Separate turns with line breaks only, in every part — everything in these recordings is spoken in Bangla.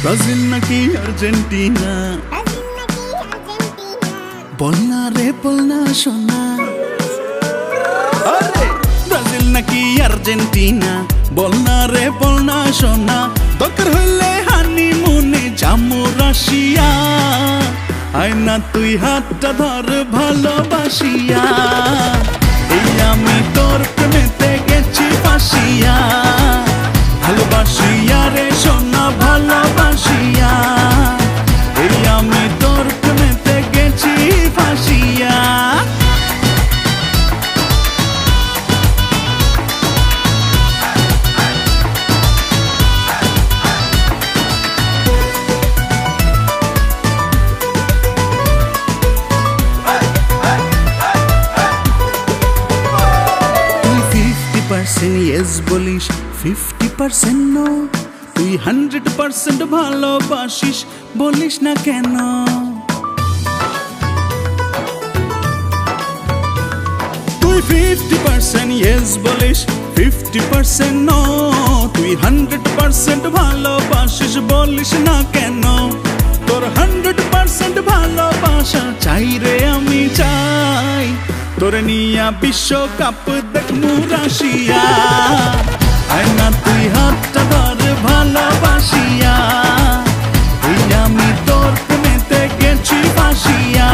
ব্রাজিল নাকি আর্জেন্টিনা, বল না রে বল না সোনা। আরে ব্রাজিল নাকি আর্জেন্টিনা, বল না রে বল না সোনা। দরকার হইলে হানিমুনে যামু রাশিয়া, আয় না তুই হাতটা ধর ভালোবাসিয়া। এই আমি তোর প্রেমেতে গেছি ফাঁসিয়া, ভালোবাসিয়া রে সোনা ভালোবাসিয়া। এই আমি তোর প্রেমেতে গেছি ফাঁসিয়া। তুই 50% yes বলিস, 50% no। তুই 100% ভালোবাসিস, বলিস না কেন? তুই 50% yes বলিস, 50% no। তুই 100% ভালোবাসিস, বলিস না কেন? তোর 100% ভালোবাসা চাই রে আমি চাই, তোরে নিয়া বিশ্বকাপ দেখমু রাশিয়া। আয় না তুই হাতটা ধর ভালোবাসিয়া, এই আমি তোর প্রেমেতে গেছি ফাঁসিয়া।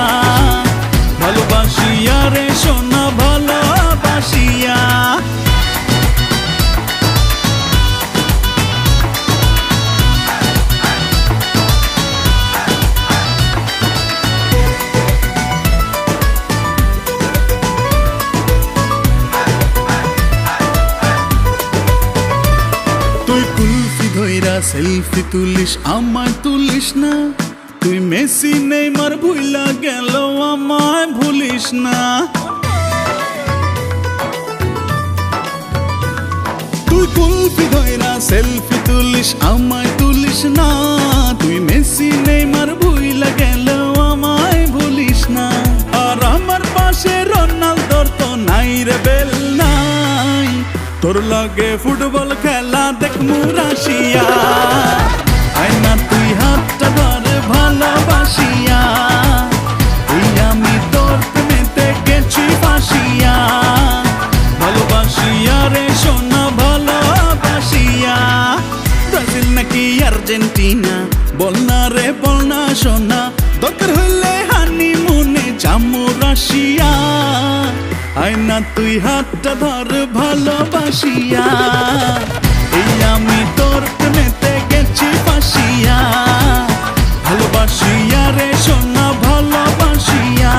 ভালোবাসিয়া রে সোনা ভালোবাসিয়া। তুই কুলফি ধইরা সেলফি তুলিস, আমায় তুলিস না। তুই মেসি নেইমার ভুইলা গেল, আমায় ভুলিস না। তুই কুলফি ধইরা সেলফি তুলিস, আমায় তুলিস না। তুই মেসি নেইমার ভুইলা গেল, আমায় ভুলিস না। আর আমার পাশে রোনালদোর তো নাই রে বেল নাই, তোর লাগে ফুটবল খেলা দেখমু রাশিয়া। আয় না তুই হাতটা ধর ভালোবাসিয়া, এই আমি তোর প্রেমেতে গেছি ফাঁসিয়া। ভালোবাসিয়া রে সোনা ভালোবাসিয়া। ব্রাজিল নাকি আর্জেন্টিনা, বল না রে বল না সোনা। দরকার হইলে হানিমুনে যামু রাশিয়া, আয় না তুই হাতটা ধর ভালোবাসিয়া। এই আমি তোর প্রেমেতে গেছি ফাঁসিয়া। ভালোবাসিয়া রে সোনা ভালোবাসিয়া।